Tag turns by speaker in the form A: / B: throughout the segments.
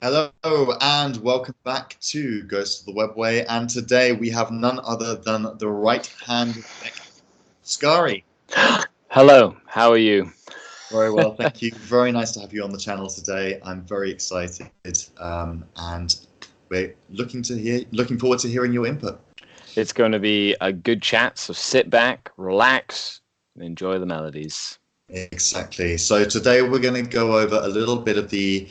A: Hello and welcome back to Ghost of the Webway. And today we have none other than the right hand deck, Skari.
B: Hello, how are you?
A: Very well, thank you. Very nice to have you on the channel today. I'm very excited, and we're looking forward to hearing your input.
B: It's going to be a good chat, so sit back, relax, and enjoy the melodies.
A: Exactly. So today we're going to go over a little bit of the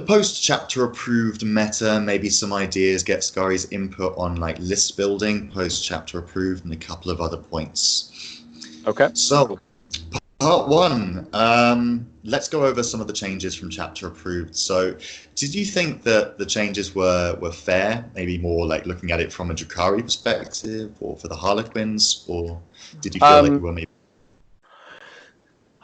A: post-chapter approved meta, maybe some ideas, get Skari's input on like list building, post-chapter approved, and a couple of other points.
B: Okay.
A: So, part one, let's go over some of the changes from chapter approved. So, did you think that the changes were fair? Maybe more like looking at it from a Drakari perspective, or for the Harlequins, or did you feel like you were maybe?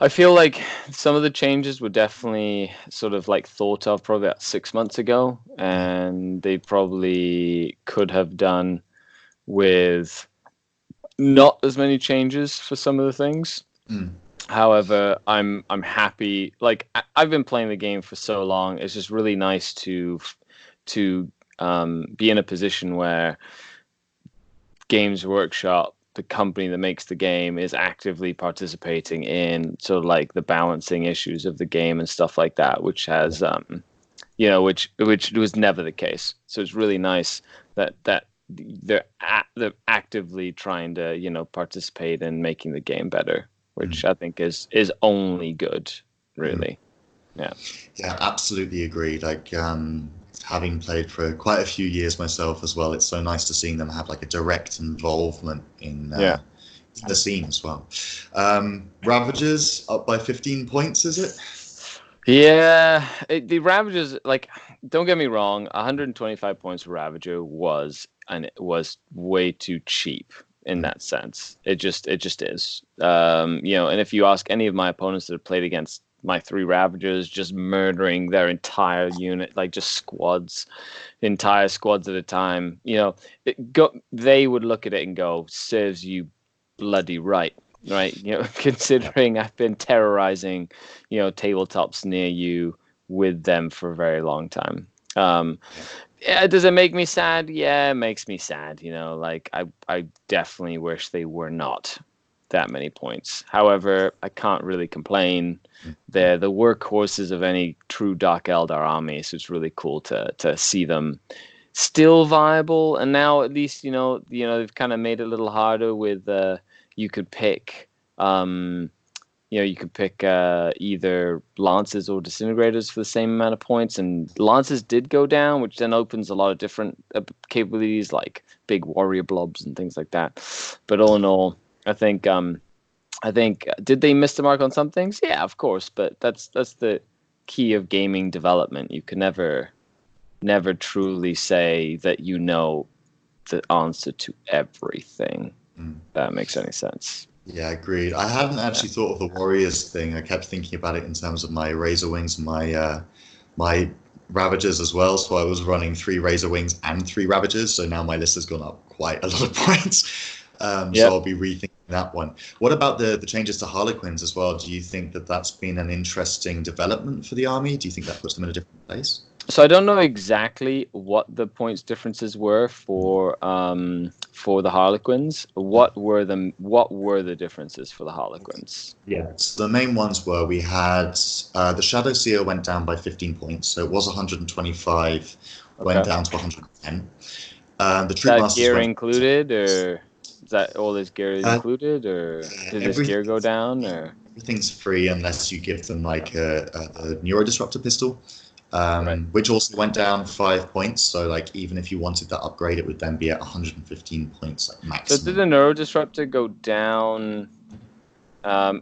B: I feel like some of the changes were definitely sort of like thought of probably about 6 months ago, and they probably could have done with not as many changes for some of the things. However, I'm happy. Like I've been playing the game for so long, it's just really nice to be in a position where Games Workshop, the company that makes the game, is actively participating in sort of like the balancing issues of the game and stuff like that, which has which was never the case. So it's really nice that they're actively trying to participate in making the game better, which I think is only good, really. Yeah.
A: Yeah, absolutely agree. Like having played for quite a few years myself as well, it's so nice to seeing them have like a direct involvement in the scene as well. Ravagers up by 15 points, is it?
B: Yeah, the Ravagers, like, don't get me wrong, 125 points for Ravager was way too cheap in that sense. It just is. And if you ask any of my opponents that have played against my three Ravagers, just murdering their entire unit, like just entire squads at a time, they would look at it and go, serves you bloody right. Right, considering I've been terrorizing, tabletops near you with them for a very long time. Yeah, does it make me sad? Yeah, it makes me sad. Like I definitely wish they were not that many points. However, I can't really complain. They're the workhorses of any true Dark Eldar army, so it's really cool to see them still viable. And now at least they've kind of made it a little harder with you could pick either lances or disintegrators for the same amount of points, and lances did go down, which then opens a lot of different capabilities like big warrior blobs and things like that. But all in all, I think did they miss the mark on some things? Yeah, of course, but that's the key of gaming development. You can never truly say that you know the answer to everything. That makes any sense.
A: Yeah, agreed. I hadn't actually thought of the Warriors thing. I kept thinking about it in terms of my Razor Wings and my Ravagers as well. So I was running 3 Razor Wings and 3 Ravagers. So now my list has gone up quite a lot of points. So I'll be rethinking that one. What about the changes to Harlequins as well? Do you think that that's been an interesting development for the army? Do you think that puts them in a different place?
B: So I don't know exactly what the points differences were for the Harlequins. What were the differences for the Harlequins?
A: Yeah. So the main ones were we had the Shadow Seer went down by 15 points, so it was 125, went down to 110. The Troop
B: That
A: Masters
B: gear
A: went
B: included, or is that all this gear is included, or did this gear go down, or
A: everything's free unless you give them like a Neuro Disruptor pistol,
B: right?
A: which also went down 5 points. So like even if you wanted that upgrade, it would then be at 115 points like
B: So
A: maximum.
B: did the Neuro Disruptor go down?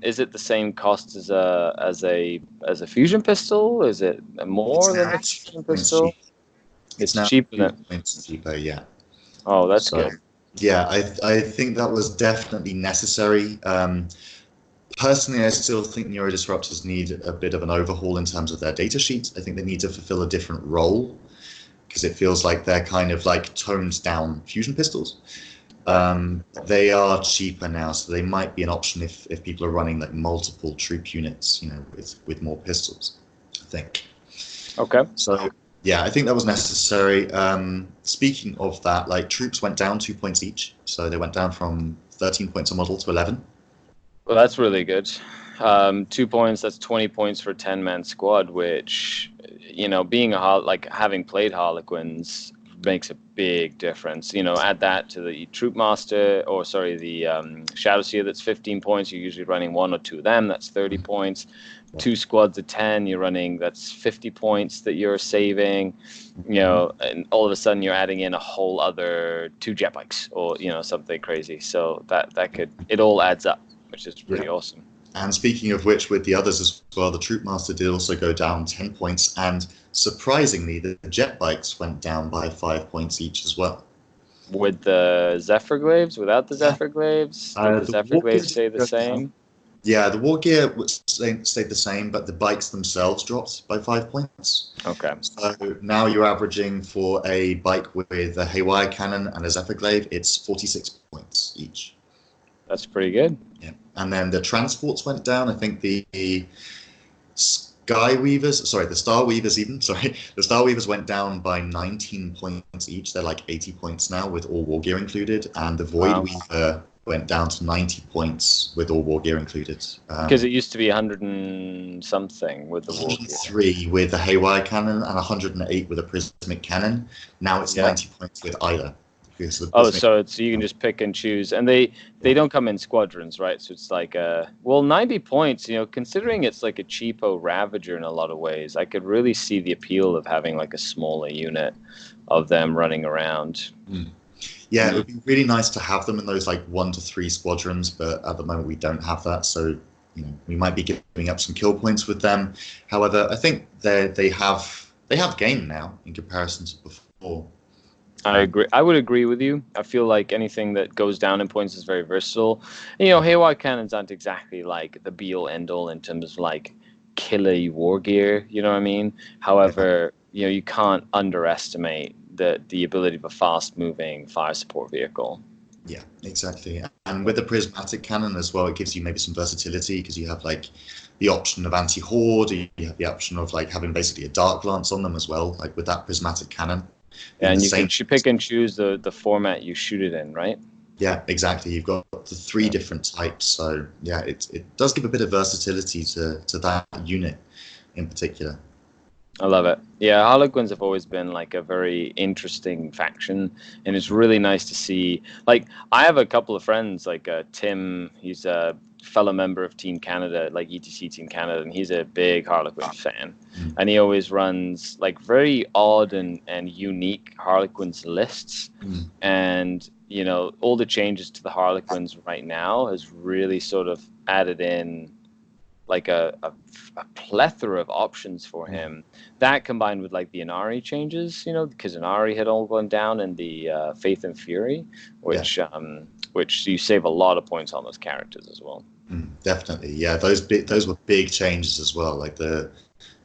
B: Is it the same cost as a fusion pistol? Is it more than a fusion pistol?
A: It's
B: It's
A: now
B: cheaper
A: 2
B: than.
A: points cheaper, yeah.
B: Oh, that's
A: So
B: good.
A: yeah, I think that was definitely necessary. Personally, I still think neurodisruptors need a bit of an overhaul in terms of their data sheets. I think they need to fulfill a different role because it feels like they're kind of like toned down fusion pistols. They are cheaper now, so they might be an option if people are running like multiple troop units, with more pistols, I think.
B: Okay.
A: So Yeah, I think that was necessary. Speaking of that, like troops went down 2 points each, so they went down from 13 points a model to 11.
B: Well, that's really good. 2 points, that's 20 points for a 10-man squad, which, being like having played Harlequins makes a big difference. Add that to the Troop Master, or sorry, the Shadow Seer, that's 15 points. You're usually running one or two of them, that's 30 points. Two squads of 10, you're running, that's 50 points that you're saving, and all of a sudden you're adding in a whole other two jet bikes or, something crazy. So it all adds up, which is pretty awesome.
A: And speaking of which, with the others as well, the Troop Master did also go down 10 points, and surprisingly, the jet bikes went down by 5 points each as well.
B: With the Zephyr Glaives, without the Zephyr Glaives, did the Zephyr Glaives stay the same?
A: Yeah, the war gear stayed the same, but the bikes themselves dropped by 5 points.
B: Okay.
A: So now you're averaging for a bike with a Haywire cannon and a Zephyr Glaive, it's 46 points each.
B: That's pretty good.
A: Yeah, and then the transports went down. I think the Star Weavers went down by 19 points each. They're like 80 points now with all war gear included, and the Void Weaver went down to 90 points with all war gear included.
B: Because it used to be 100 and something with the war gear.
A: 103 with the Haywire cannon and 108 with a prismic cannon. Now it's 90 points with either.
B: So you can just pick and choose, and they don't come in squadrons, right? So it's like 90 points. Considering it's like a cheapo Ravager in a lot of ways, I could really see the appeal of having like a smaller unit of them running around.
A: Yeah, it would be really nice to have them in those like 1 to 3 squadrons, but at the moment we don't have that, so we might be giving up some kill points with them. However, I think they have gain now in comparison to before.
B: I agree. I would agree with you. I feel like anything that goes down in points is very versatile. Haywire cannons aren't exactly like the be-all end-all in terms of like killer war gear. You know what I mean? However, you can't underestimate the ability of a fast-moving fire support vehicle.
A: Yeah, exactly. And with the prismatic cannon as well, it gives you maybe some versatility because you have like the option of anti-horde. You have the option of like having basically a dark glance on them as well, like with that prismatic cannon.
B: And you can pick and choose the format you shoot it in, right?
A: Yeah, exactly. You've got the 3 different types. So yeah, it does give a bit of versatility to that unit in particular.
B: I love it. Yeah, Harlequins have always been like a very interesting faction, and it's really nice to see. Like, I have a couple of friends, like Tim, he's a fellow member of Team Canada, like ETC Team Canada, and he's a big Harlequin fan. And he always runs like very odd and unique Harlequins lists. And, all the changes to the Harlequins right now has really sort of added in like a plethora of options for him. That combined with like the Inari changes, because Inari had all gone down in the Faith and Fury, which you save a lot of points on those characters as well.
A: Definitely, yeah. Those were big changes as well. Like the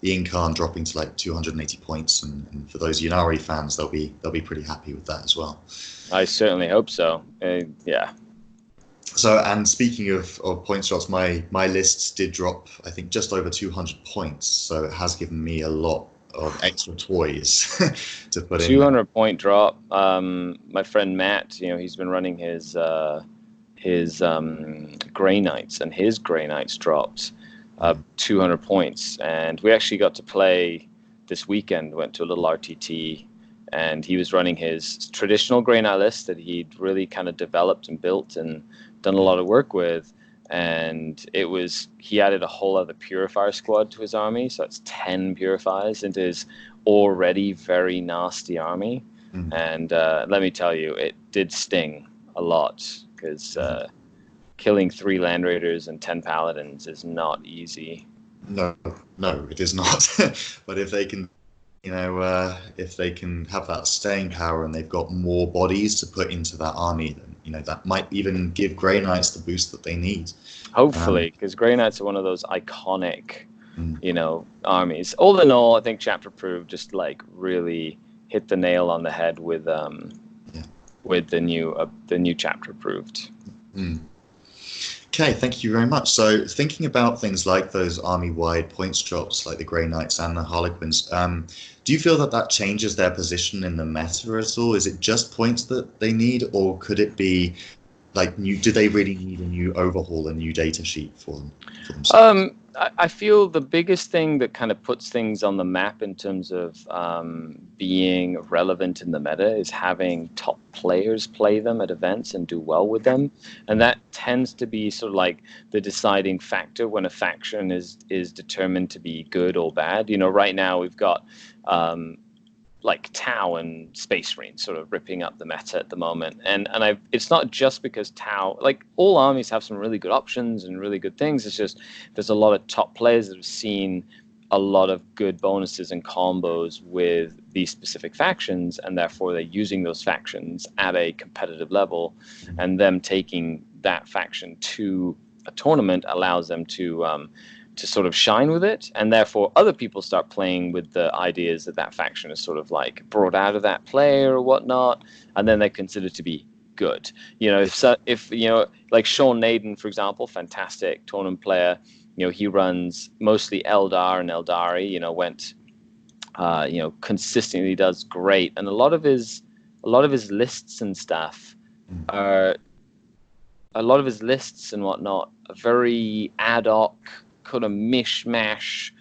A: Incarn dropping to like 280 points, and for those Inari fans, they'll be pretty happy with that as well.
B: I certainly hope so. Yeah.
A: So, and speaking of points drops, my lists did drop, I think, just over 200 points. So it has given me a lot of extra toys to put in.
B: 200 point drop. My friend Matt, he's been running his Grey Knights, and his Grey Knights dropped 200 points. And we actually got to play this weekend, went to a little RTT, and he was running his traditional Grey Knight list that he'd really kind of developed and built and done a lot of work with. And he added a whole other Purifier squad to his army. So that's 10 Purifiers into his already very nasty army. And let me tell you, it did sting a lot because killing 3 Land Raiders and 10 Paladins is not easy.
A: No, it is not. But if they can, if they can have that staying power and they've got more bodies to put into that army, then that might even give Grey Knights the boost that they need.
B: Hopefully, because Grey Knights are one of those iconic, armies. All in all, I think Chapter Proof just like really hit the nail on the head with the new Chapter Proved.
A: Okay, thank you very much. So thinking about things like those army-wide points drops, like the Grey Knights and the Harlequins, do you feel that that changes their position in the meta at all? Is it just points that they need, or could it be like new? Do they really need a new overhaul, a new data sheet for themselves?
B: I feel the biggest thing that kind of puts things on the map in terms of being relevant in the meta is having top players play them at events and do well with them, and that tends to be sort of like the deciding factor when a faction is determined to be good or bad. You know, right now we've got like Tau and Space Marine sort of ripping up the meta at the moment. And it's not just because Tau, like all armies have some really good options and really good things. It's just there's a lot of top players that have seen a lot of good bonuses and combos with these specific factions, and therefore they're using those factions at a competitive level, and them taking that faction to a tournament allows them to sort of shine with it, and therefore other people start playing with the ideas that that faction is sort of like brought out of that player or whatnot, and then they're considered to be good. You know, if you know, like Sean Naden, for example, fantastic tournament player. You know, he runs mostly Eldar and Eldari. You know, consistently does great, and a lot of his lists and stuff are a lot of his lists and whatnot are very ad hoc, kind of mishmash,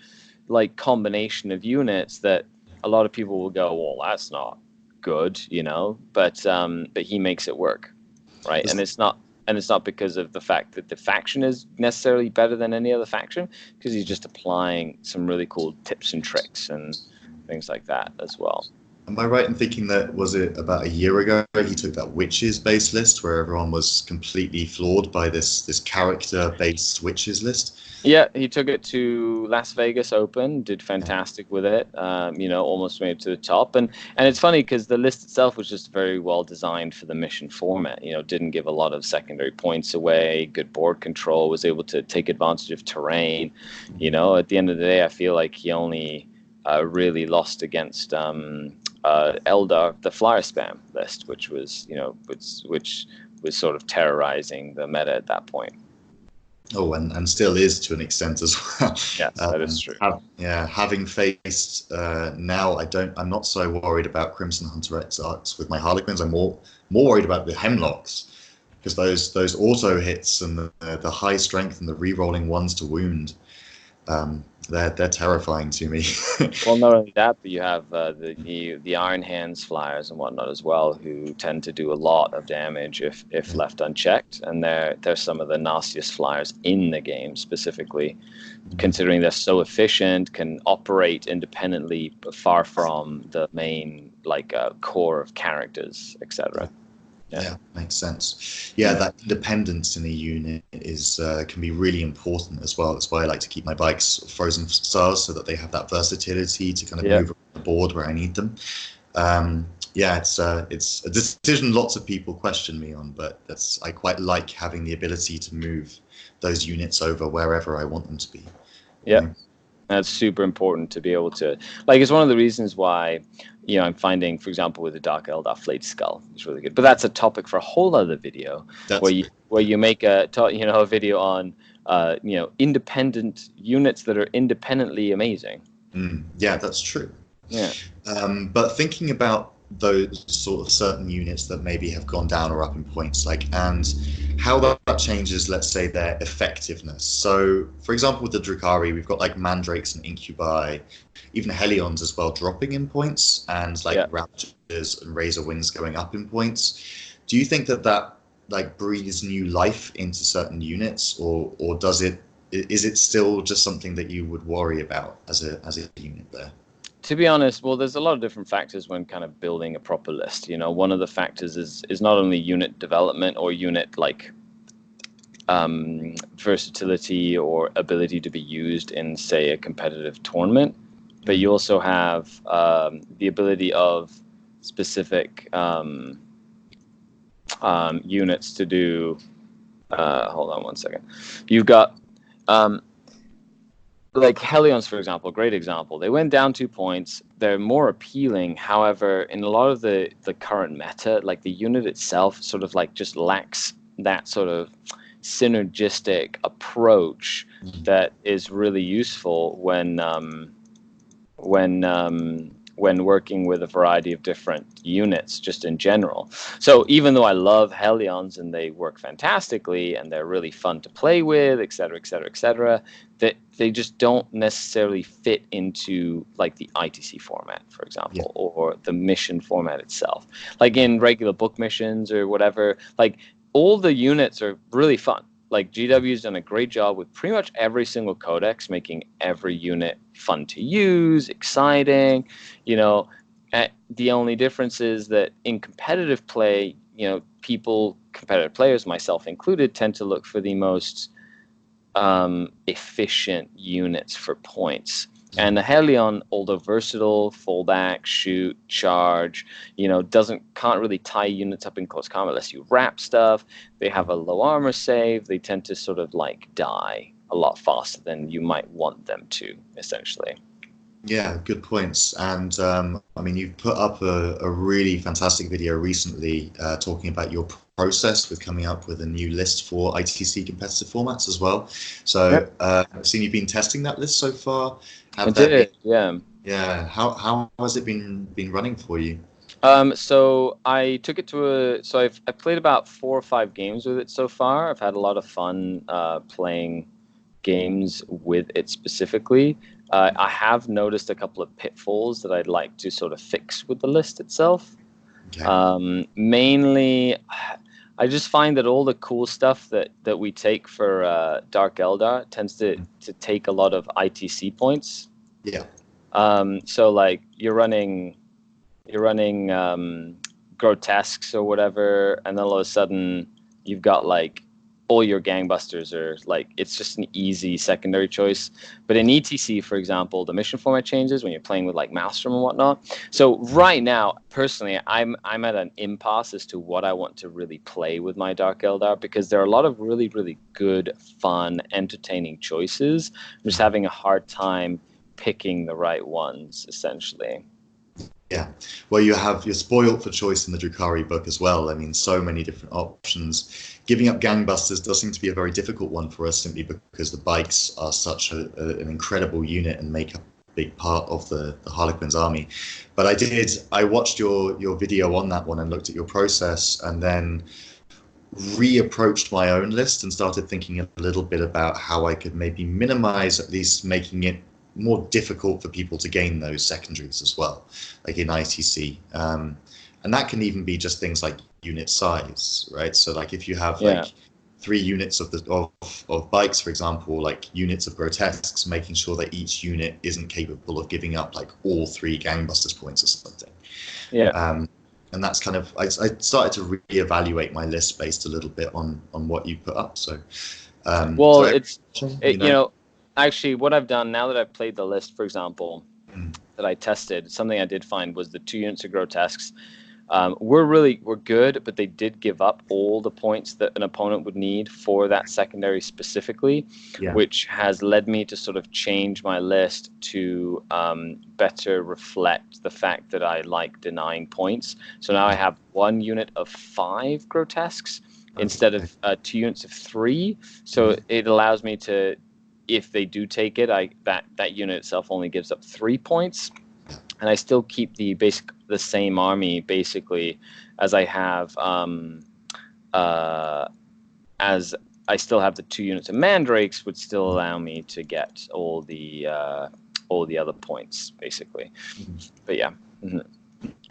B: like combination of units that a lot of people will go, well, that's not good, you know, but he makes it work, right? And it's not because of the fact that the faction is necessarily better than any other faction, because he's just applying some really cool tips and tricks and things like that as well.
A: Am I right in thinking that, was it about a year ago, he took that witches based list where everyone was completely floored by this character based witches list?
B: Yeah, he took it to Las Vegas Open, did fantastic with it. You know, almost made it to the top, and it's funny because the list itself was just very well designed for the mission format. You know, didn't give a lot of secondary points away. Good board control, was able to take advantage of terrain. You know, at the end of the day, I feel like he only really lost against Eldar, the flyer spam list, which was which was sort of terrorizing the meta at that point.
A: Oh, and still is to an extent as well.
B: Yes, that is true.
A: Having faced now, I'm not so worried about Crimson Hunter Exarchs with my Harlequins. I'm more worried about the Hemlocks, because those auto hits and the high strength and the re-rolling ones to wound, they're terrifying to me.
B: Well, not only that, but you have the Iron Hands flyers and whatnot as well, who tend to do a lot of damage if left unchecked, and they're some of the nastiest flyers in the game, specifically considering they're so efficient, can operate independently, far from the main core of characters, etc.
A: Yeah, makes sense. Yeah, that independence in a unit is can be really important as well. That's why I like to keep my bikes frozen stars, so that they have that versatility to kind of move around the board where I need them. It's a decision lots of people question me on, but I quite like having the ability to move those units over wherever I want them to be.
B: Yeah. That's super important to be able to, it's one of the reasons why, you know, I'm finding, for example, with the Dark Eldar Flayed Skull is really good. But that's a topic for a whole other video where you make a video on, independent units that are independently amazing.
A: Yeah, that's true.
B: Yeah.
A: But thinking about those sort of certain units that maybe have gone down or up in points, and how that changes, let's say, their effectiveness. So, for example, with the Drukhari, we've got Mandrakes and Incubi, even Hellions as well, dropping in points, and Raptors and Razor Wings going up in points. Do you think that breathes new life into certain units, or is it still just something that you would worry about as a unit there?
B: To be honest, well, there's a lot of different factors when kind of building a proper list. You know, one of the factors is not only unit development or unit versatility or ability to be used in, say, a competitive tournament, but you also have the ability of specific units to do. Hold on one second. You've got. Hellions, for example, great example. They went down 2 points. They're more appealing. However, in a lot of the current meta, the unit itself sort of just lacks that sort of synergistic approach that is really useful when working with a variety of different units just in general. So even though I love Hellions and they work fantastically and they're really fun to play with, et cetera, et cetera, et cetera, that they just don't necessarily fit into like the ITC format, for example, or the mission format itself. Like in regular book missions or whatever, like all the units are really fun. Like GW's done a great job with pretty much every single codex, making every unit fun to use, exciting. You know, the only difference is that in competitive play, you know, competitive players, myself included, tend to look for the most efficient units for points. And the Hellion, although versatile, fall back, shoot, charge, you know, can't really tie units up in close combat unless you wrap stuff. They have a low armor save. They tend to sort of like die a lot faster than you might want them to, essentially.
A: Yeah, good points. And I mean, you've put up a really fantastic video recently talking about your process with coming up with a new list for ITC competitive formats as well. So I've seen you've been testing that list so far.
B: Yeah.
A: Yeah. How has it been running for you?
B: So I took it I've played about 4 or 5 games with it so far. I've had a lot of fun playing games with it specifically. I have noticed a couple of pitfalls that I'd like to sort of fix with the list itself. Okay. Mainly, I just find that all the cool stuff that we take for Dark Eldar tends to take a lot of ITC points.
A: Yeah.
B: So like you're running grotesques or whatever, and then all of a sudden you've got like all your gangbusters are like, it's just an easy secondary choice. But in ETC, for example, the mission format changes when you're playing with like Maelstrom and whatnot. So right now, personally, I'm at an impasse as to what I want to really play with my Dark Eldar, because there are a lot of really, really good, fun, entertaining choices. I'm just having a hard time picking the right ones, essentially.
A: Yeah, well, you're spoiled for choice in the Drukhari book as well. I mean, so many different options. Giving up gangbusters does seem to be a very difficult one for us, simply because the bikes are such an incredible unit and make up a big part of the Harlequins army. But I watched your video on that one and looked at your process, and then reapproached my own list and started thinking a little bit about how I could maybe minimize, at least making it more difficult for people to gain those secondaries as well, like in ITC. And that can even be just things like unit size, right? So like if you have like 3 units of bikes, for example, like units of grotesques, making sure that each unit isn't capable of giving up like all 3 gangbusters points or something. Yeah. And that's kind of, I started to reevaluate my list based a little bit on what you put up. So,
B: you know, actually, what I've done now that I've played the list, for example, that I tested, something I did find was the 2 units of grotesques were good, but they did give up all the points that an opponent would need for that secondary specifically, which has led me to sort of change my list to better reflect the fact that I like denying points. So now I have 1 unit of 5 grotesques instead of 2 units of 3. So it allows me to, if they do take it, that unit itself only gives up 3 points, and I still keep the same army basically as I have, as I still have the 2 units of mandrakes, would still allow me to get all the other points basically. But yeah.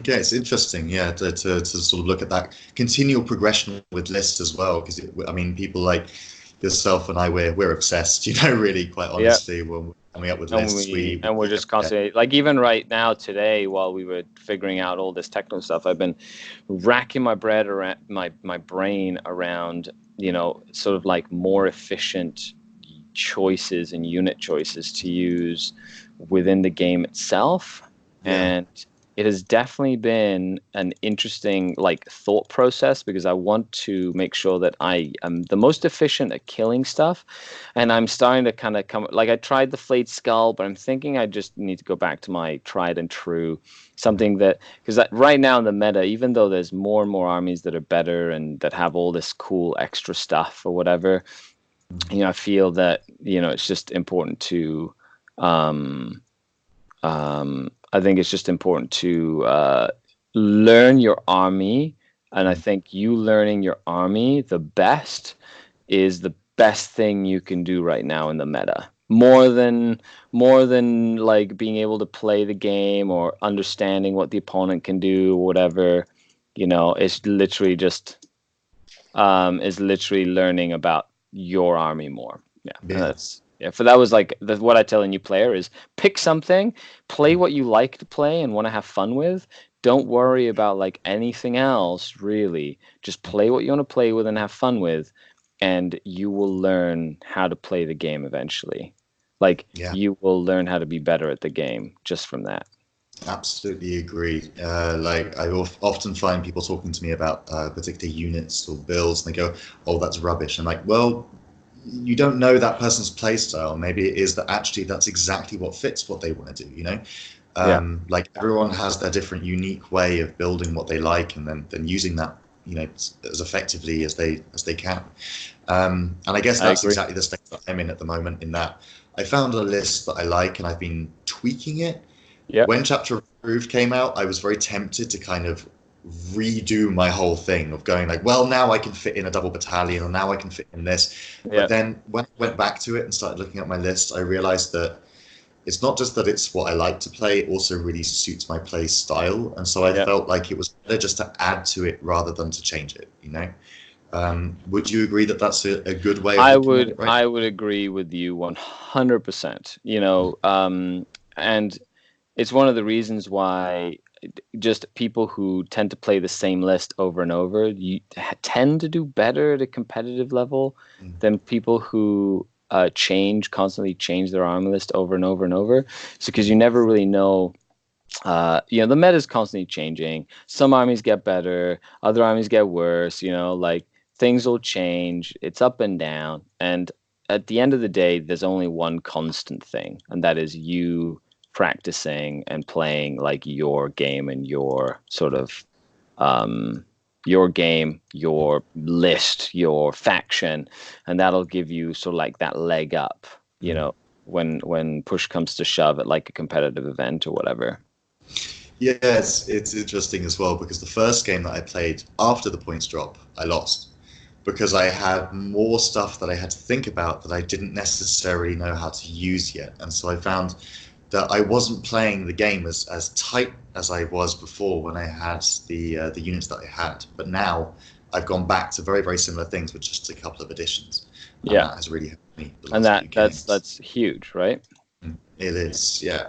A: Okay, it's interesting, to sort of look at that continual progression with lists as well, because I mean, people like yourself and I, we're obsessed, you know, really, quite honestly. When we're coming up with lists,
B: we're just constantly, like, even right now today, while we were figuring out all this technical stuff, I've been racking my brain around, you know, sort of like more efficient choices and unit choices to use within the game itself. And it has definitely been an interesting like thought process, because I want to make sure that I am the most efficient at killing stuff, and I'm starting to kind of come like I tried the flayed skull, but I'm thinking I just need to go back to my tried and true, something that, because right now in the meta, even though there's more and more armies that are better and that have all this cool extra stuff or whatever, I feel that it's just important to um, I think it's just important to learn your army, and I think you learning your army the best is the best thing you can do right now in the meta. More than like being able to play the game or understanding what the opponent can do or whatever, it's literally just is literally learning about your army more. Yeah, and
A: Yeah.
B: For that was like what I tell a new player is pick something, play what you like to play and want to have fun with. Don't worry about like anything else really. Just play what you want to play with and have fun with, and you will learn how to play the game eventually. Like
A: Yeah.
B: you will learn how to be better at the game just from that.
A: Absolutely agree. Like I often find people talking to me about particular units or builds, and they go, "Oh, that's rubbish." I'm like, "Well, you don't know that person's play style. Maybe it is that actually that's exactly what fits what they want to do.
B: Yeah,
A: Like everyone has their different, unique way of building what they like, and then using that, as effectively as they can. And I guess
B: I
A: that's
B: agree.
A: exactly the state that I'm in at the moment. In that, I found a list that I like, and I've been tweaking it.
B: Yeah,
A: When Chapter Approved came out, I was very tempted to kind of redo my whole thing of going like, well, now I can fit in a double battalion, or now I can fit in this.
B: yeah,
A: But then when I went back to it and started looking at my list, I realized that it's not just that it's what I like to play, it also really suits my play style. And so I
B: yeah.
A: felt like it was better just to add to it rather than to change it. Would you agree that that's a good way of
B: I
A: looking at
B: would
A: it, right?
B: I would agree with you 100%. And it's one of the reasons why just people who tend to play the same list over and over, you tend to do better at a competitive level
A: Mm.
B: than people who constantly change their armor list over and over and over. So because you never really know. The meta is constantly changing. Some armies get better, other armies get worse. Like things will change. It's up and down. And at the end of the day, there's only one constant thing, and that is you practicing and playing like your game and your sort of your game, your list, your faction, and that'll give you sort of like that leg up.
A: Mm.
B: When push comes to shove at like a competitive event or whatever.
A: Yeah, it's interesting as well because the first game that I played after the points drop, I lost because I had more stuff that I had to think about that I didn't necessarily know how to use yet. And so I found that I wasn't playing the game as tight as I was before when I had the units that I had. But now I've gone back to very, very similar things with just a couple of additions. And
B: Yeah.
A: that has really helped me the
B: And
A: last few games.
B: that's huge, right?
A: It is, yeah.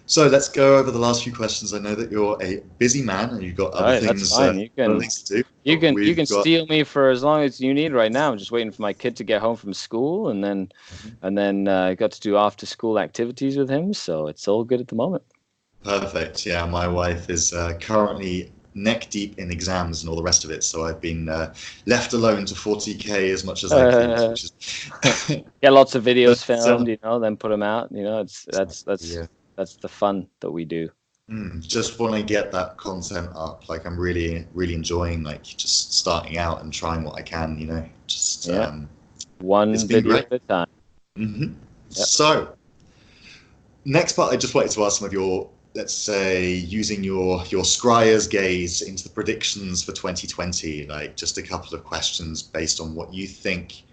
A: So let's go over the last few questions. I know that you're a busy man and you've got
B: All
A: other
B: right, that's
A: things,
B: fine. You
A: other
B: can
A: things to do.
B: you
A: But
B: can you
A: we've
B: can
A: got
B: steal me for as long as you need right now. I'm just waiting for my kid to get home from school, and then I got to do after school activities with him, so it's all good at the moment.
A: perfect. Yeah, my wife is currently neck deep in exams and all the rest of it. So I've been left alone to 40K as much as I could, which is.
B: Get lots of videos
A: But,
B: filmed, then put them out. It's
A: yeah.
B: that's the fun that we do.
A: Just want to get that content up. Like I'm really, really enjoying like just starting out and trying what I can. Just
B: Yeah,
A: it's
B: one
A: been
B: video
A: great.
B: at a time. Yep.
A: So next part, I just wanted to ask some of your, let's say, using your Scryer's gaze into the predictions for 2020. Like just a couple of questions based on what you think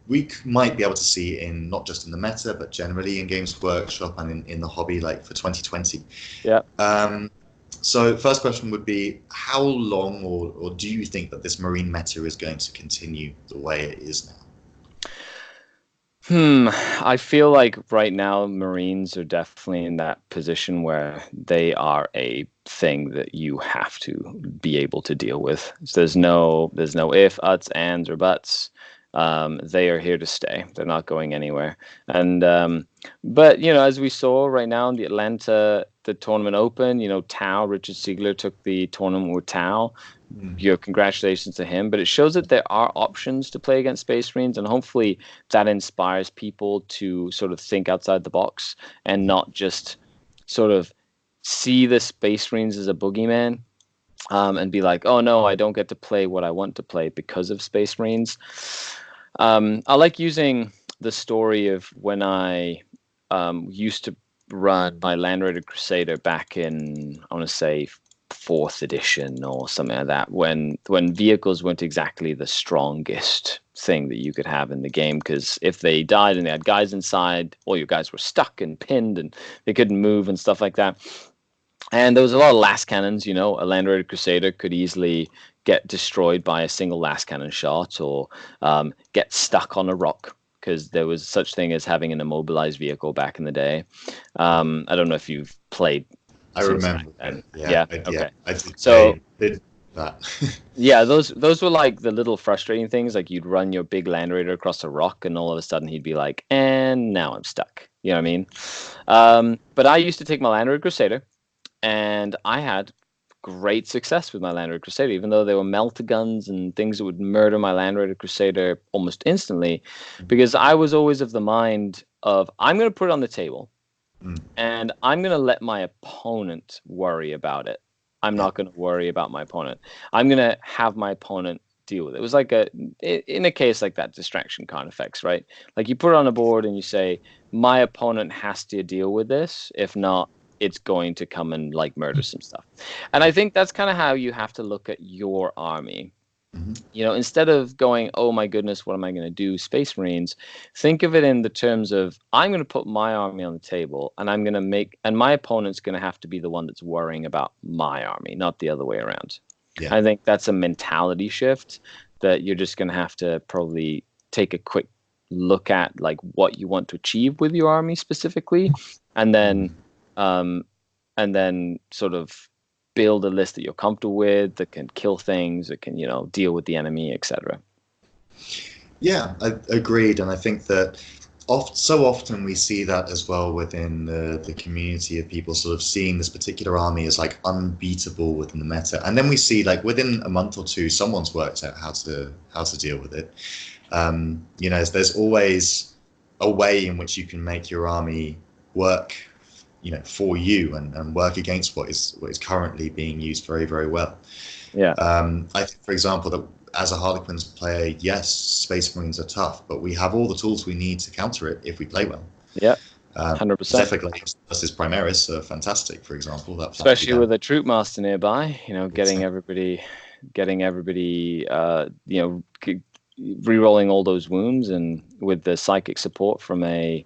A: we might be able to see in not just in the meta, but generally in Games Workshop and in the hobby, like for 2020.
B: Yeah.
A: So first question would be, how long or do you think that this marine meta is going to continue the way it is now?
B: I feel like right now Marines are definitely in that position where they are a thing that you have to be able to deal with. So there's no if, uts, ands, or buts. They are here to stay. They're not going anywhere. And but as we saw right now in the tournament open, Richard Siegler took the tournament with Tau. Congratulations to him. But it shows that there are options to play against Space Marines, and hopefully that inspires people to sort of think outside the box and not just sort of see the Space Marines as a boogeyman. And be like, oh no, I don't get to play what I want to play because of Space Marines. I like using the story of when I used to run my Land Raider Crusader back in, I want to say, 4th edition or something like that, when vehicles weren't exactly the strongest thing that you could have in the game, because if they died and they had guys inside, all your guys were stuck and pinned and they couldn't move and stuff like that. And there was a lot of last cannons. A Land Raider Crusader could easily get destroyed by a single last cannon shot, or get stuck on a rock, because there was such thing as having an immobilized vehicle back in the day. I don't know if you've played.
A: I remember.
B: Okay.
A: I did.
B: So
A: did that.
B: Yeah, those were like the little frustrating things. Like you'd run your big Land Raider across a rock, and all of a sudden he'd be like, "And now I'm stuck." You know what I mean? But I used to take my Land Raider Crusader, and I had great success with my Land Raider Crusader, even though there were melta-guns and things that would murder my Land Raider Crusader almost instantly, because I was always of the mind of, I'm going to put it on the table, and I'm going to let my opponent worry about it. I'm not going to worry about my opponent. I'm going to have my opponent deal with it. It was like in a case like that, distraction card effects, right? Like you put it on a board and you say, my opponent has to deal with this. If not, it's going to come and like murder some stuff. And I think that's kind of how you have to look at your army. Instead of going, oh my goodness, what am I going to do? Space Marines, think of it in the terms of, I'm going to put my army on the table, and I'm going to and my opponent's going to have to be the one that's worrying about my army, not the other way around. Yeah. I think that's a mentality shift that you're just going to have to probably take a quick look at, like what you want to achieve with your army specifically, and then sort of build a list that you're comfortable with, that can kill things, that can, deal with the enemy, etc.
A: Yeah, I agreed. And I think that so often we see that as well within the community of people sort of seeing this particular army as like unbeatable within the meta. And then we see like within a month or two, someone's worked out how to deal with it. There's always a way in which you can make your army work for you and work against what is currently being used very, very well. Yeah. I think, for example, that as a Harlequins player, yes, Space Marines are tough, but we have all the tools we need to counter it if we play well.
B: Yeah, 100%.
A: Zephyr versus Primaris are fantastic, for example.
B: Especially with a Troop Master nearby, getting everybody, re-rolling all those wounds, and with the psychic support from a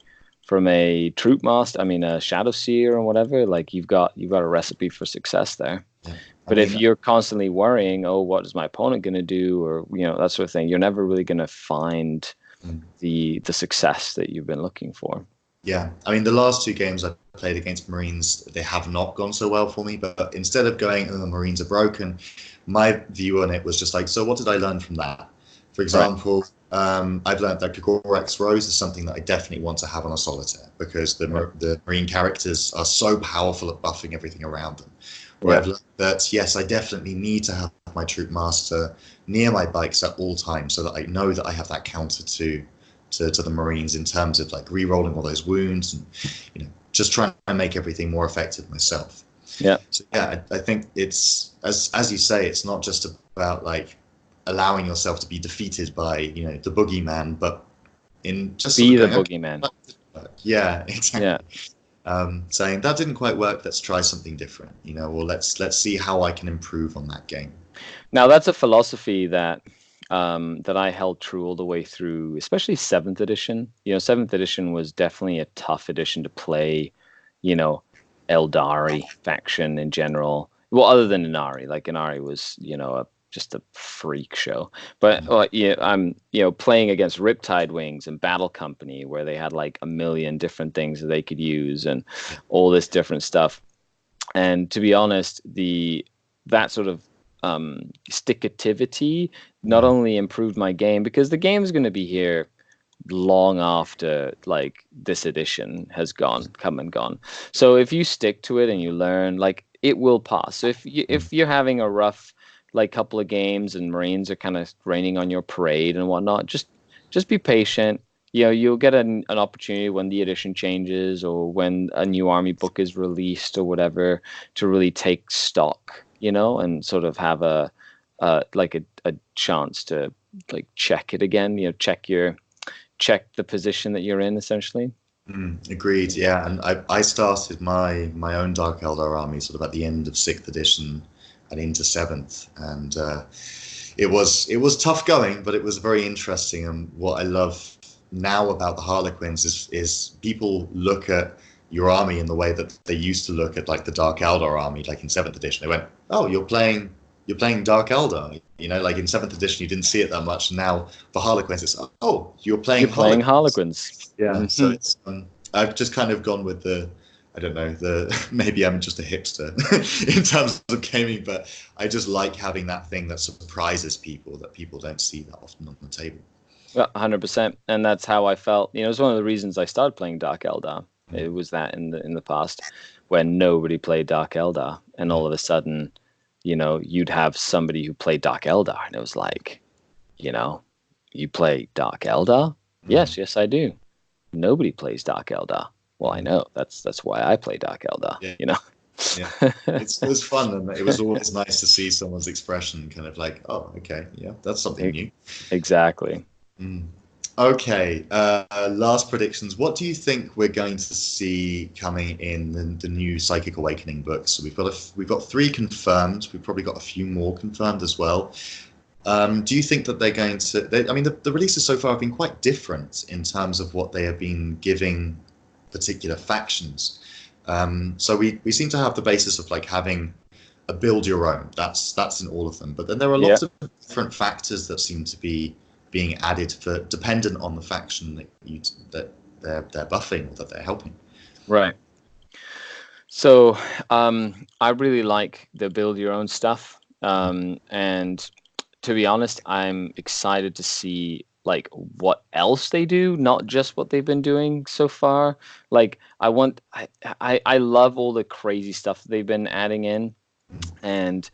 B: Troop Master, a Shadow Seer or whatever, like you've got a recipe for success there. Yeah. But if you're constantly worrying, oh, what is my opponent going to do, or that sort of thing, you're never really going to find the success that you've been looking for.
A: Yeah, the last 2 games I played against Marines, they have not gone so well for me. But instead of going, oh, the Marines are broken, my view on it was just like, so what did I learn from that? For example, I've learned that Gorex Rose is something that I definitely want to have on a solitaire, because the Marine characters are so powerful at buffing everything around them. Where I've learned that, yes, I definitely need to have my Troop Master near my bikes at all times, so that I know that I have that counter to the Marines in terms of like re-rolling all those wounds and just trying to make everything more effective myself.
B: Yeah.
A: So yeah, I think it's as you say, it's not just about like allowing yourself to be defeated by the boogeyman, but in just
B: be the boogeyman.
A: Yeah, exactly.
B: Yeah.
A: Saying that didn't quite work, let's try something different, or let's see how I can improve on that game.
B: Now that's a philosophy that I held true all the way through, especially 7th edition. 7th edition was definitely a tough edition to play, Eldari faction in general. Well, other than Inari, like Inari was, just a freak show. But I'm playing against Riptide Wings and Battle Company, where they had like a million different things that they could use and all this different stuff. And to be honest, that sort of stickativity not only improved my game, because the game is going to be here long after like this edition has come and gone. So if you stick to it and you learn, like, it will pass. So if you're having a rough like couple of games and Marines are kind of raining on your parade and whatnot, just be patient. You know, you'll get an opportunity when the edition changes or when a new army book is released or whatever to really take stock, you know, and sort of have a chance to like check it again, you know, check the position that you're in, essentially.
A: Agreed. Yeah, and I started my own Dark Eldar army sort of at the end of 6th edition and into 7th, and it was tough going, but it was very interesting. And what I love now about the Harlequins is people look at your army in the way that they used to look at like the Dark Eldar army, like in 7th edition. They went, "Oh, you're playing Dark Eldar." You know, like in 7th edition, you didn't see it that much. Now for Harlequins, it's, "Oh, you're playing
B: Harlequins."
A: Yeah, so it's I've just kind of gone with I don't know, maybe I'm just a hipster in terms of gaming, but I just like having that thing that surprises people that people don't see that often on the table.
B: Well, 100%, and that's how I felt. You know, it's one of the reasons I started playing Dark Eldar. It was that in the past when nobody played Dark Eldar, and all of a sudden, you know, you'd have somebody who played Dark Eldar, and it was like, you know, you play Dark Eldar? Yes, I do. Nobody plays Dark Eldar. Well, I know. That's why I play Dark Eldar.
A: Yeah.
B: You know.
A: Yeah, it was fun, and it was always nice to see someone's expression, kind of like, "Oh, okay, yeah, that's something new."
B: Exactly.
A: Okay, last predictions. What do you think we're going to see coming in the new Psychic Awakening books? So we've got 3 confirmed. We've probably got a few more confirmed as well. Do you think that they're going to? I mean, the releases so far have been quite different in terms of what they have been giving particular factions. So we seem to have the basis of like having a build your own. That's in all of them. But then there are lots of different factors that seem to be being added for dependent on the faction that they're buffing or that they're helping.
B: Right. So I really like the build your own stuff. And to be honest, I'm excited to see like what else they do, not just what they've been doing so far. Like I love all the crazy stuff they've been adding in, and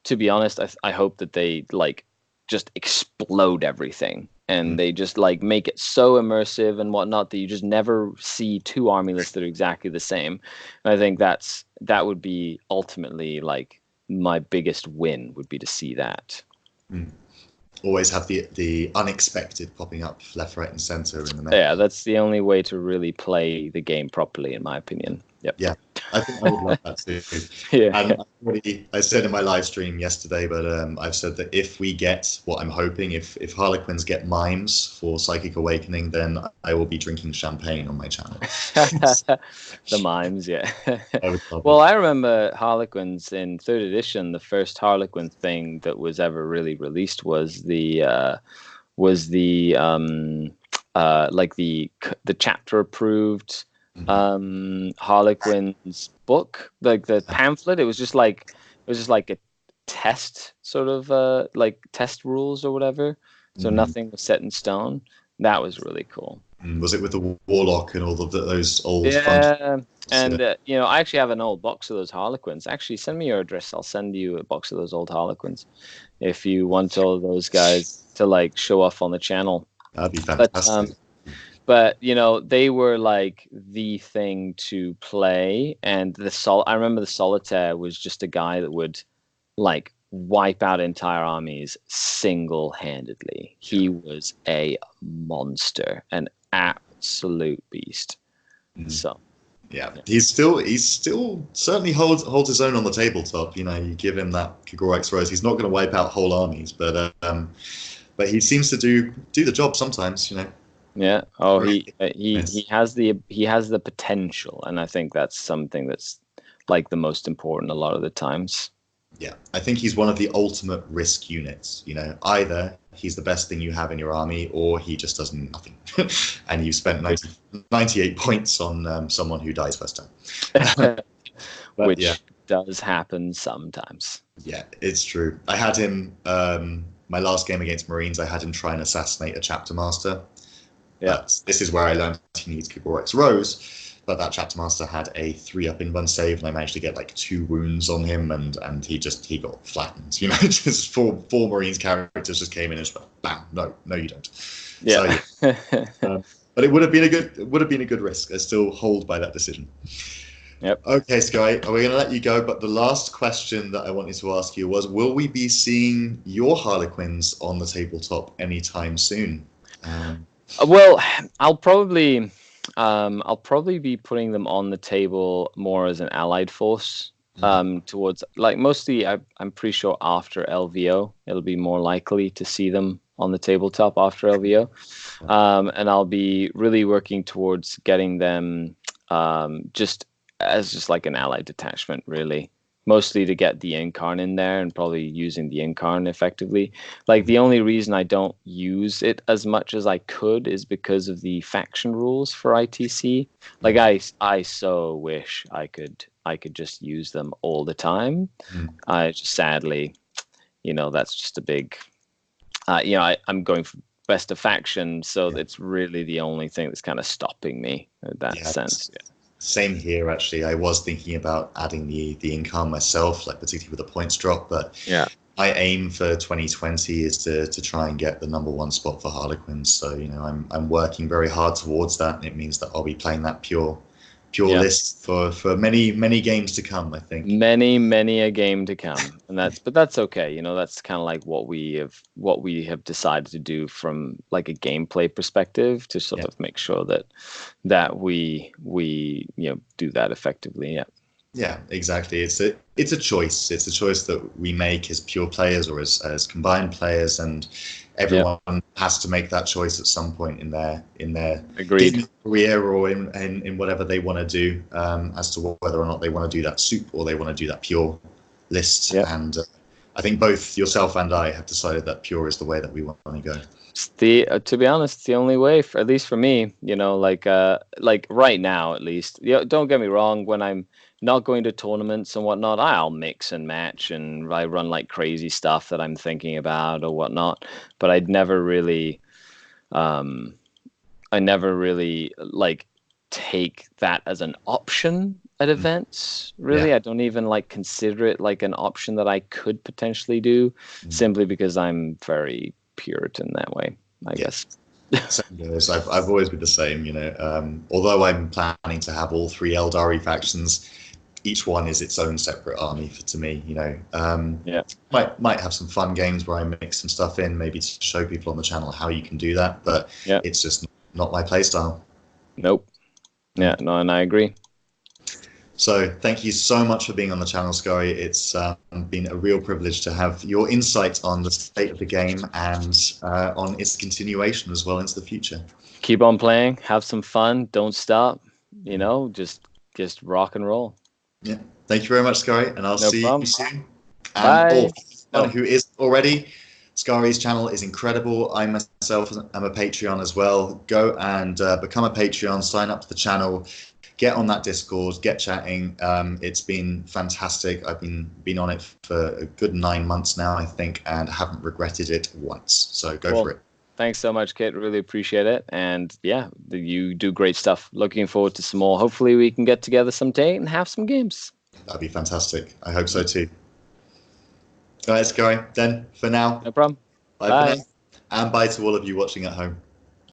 B: to be honest, I hope that they like just explode everything and they just like make it so immersive and whatnot that you just never see 2 army lists that are exactly the same. And I think that would be ultimately like my biggest win, would be to see that.
A: Always have the unexpected popping up left, right, and center in the map.
B: Yeah, that's the only way to really play the game properly, in my opinion. Yep.
A: Yeah, I think I would love that too. And I said in my live stream yesterday, but I've said that if we get what I'm hoping, if Harlequins get mimes for Psychic Awakening, then I will be drinking champagne on my channel.
B: The mimes, yeah. Well, I remember Harlequins in 3rd edition. The first Harlequin thing that was ever really released was the chapter approved Harlequins book, like the pamphlet. It was just like a test, sort of like test rules or whatever. So nothing was set in stone. That was really cool.
A: Was it with the Warlock and all of those old?
B: Yeah, and you know, I actually have an old box of those Harlequins. Actually, send me your address. I'll send you a box of those old Harlequins if you want all of those guys to like show off on the channel.
A: That'd be fantastic.
B: But you know, they were like the thing to play, and I remember the Solitaire was just a guy that would like wipe out entire armies single-handedly. He was a monster, an absolute beast. So
A: yeah, he's still certainly holds his own on the tabletop. You know, you give him that Kagorix Rose, he's not going to wipe out whole armies, but he seems to do the job sometimes. You know.
B: Yeah. Oh, he has the potential, and I think that's something that's like the most important a lot of the times.
A: Yeah, I think he's one of the ultimate risk units. You know, either he's the best thing you have in your army, or he just does nothing, and you've spent 98 points on someone who dies first time.
B: Which does happen sometimes.
A: Yeah, it's true. I had him, my last game against Marines, I had him try and assassinate a chapter master.
B: Yeah.
A: But this is where I learned he needs Cooper X Rose. But that chapter master had a 3-up invuln save, and I managed to get like 2 wounds on him, and he got flattened. You know, just four Marines characters just came in and just went, bam, no, you don't.
B: Yeah.
A: So, but it would have been a good risk. I still hold by that decision.
B: Yep.
A: Okay, Skari, we're going to let you go, but the last question that I wanted to ask you was, will we be seeing your Harlequins on the tabletop anytime soon?
B: Well, I'll probably be putting them on the table more as an allied force. Towards like mostly, I'm pretty sure after LVO, it'll be more likely to see them on the tabletop after LVO, and I'll be really working towards getting them just like an allied detachment, really. Mostly to get the Incarn in there and probably using the Incarn effectively. Like the only reason I don't use it as much as I could is because of the faction rules for ITC. Like I so wish I could just use them all the time. I just sadly, that's just a big, I'm going for best of faction, so that's really the only thing that's kind of stopping me in that sense. Yeah.
A: Same here, actually. I was thinking about adding the Incarn myself, like particularly with the points drop, but
B: yeah,
A: my aim for 2020 is to try and get the #1 spot for Harlequins. So I'm working very hard towards that, and it means that I'll be playing that pure list for many games to come, I think.
B: Many a game to come, and that's okay. That's kind of like what we have decided to do from like a gameplay perspective to sort of make sure that we do that effectively. Yeah.
A: Yeah, exactly. It's a choice. It's a choice that we make as pure players or as combined players, and everyone has to make that choice at some point in their career or in whatever they want to do, as to whether or not they want to do that soup or they want to do that pure list. And I think both yourself and I have decided that pure is the way that we want to go.
B: To be honest, it's the only way, at least for me. Like right now, at least. Don't get me wrong. When I'm not going to tournaments and whatnot, I'll mix and match and I run like crazy stuff that I'm thinking about or whatnot. But I never really like take that as an option at events. Really, I don't even like consider it like an option that I could potentially do, simply because I'm very Puritan that way, I guess.
A: I've always been the same. Although I'm planning to have all 3 Eldari factions, each one is its own separate army to me. Might have some fun games where I mix some stuff in, maybe to show people on the channel how you can do that, but it's just not my playstyle.
B: Nope. Yeah, no, and I agree.
A: So thank you so much for being on the channel, Skari. It's been a real privilege to have your insight on the state of the game and on its continuation as well into the future.
B: Keep on playing, have some fun, don't stop, just rock and roll.
A: Yeah. Thank you very much, Skari, and I'll see you soon.
B: Bye.
A: And who is already, Skari's channel is incredible. I myself am a Patreon as well. Go and become a Patreon, sign up to the channel. Get on that Discord, get chatting. It's been fantastic. I've been on it for a good 9 months now, I think, and haven't regretted it once. So go for it.
B: Thanks so much, Kit. Really appreciate it. And yeah, you do great stuff. Looking forward to some more. Hopefully we can get together someday and have some games.
A: That'd be fantastic. I hope so too. All right, Skari. Then for now.
B: No problem.
A: Bye. For now. And bye to all of you watching at home.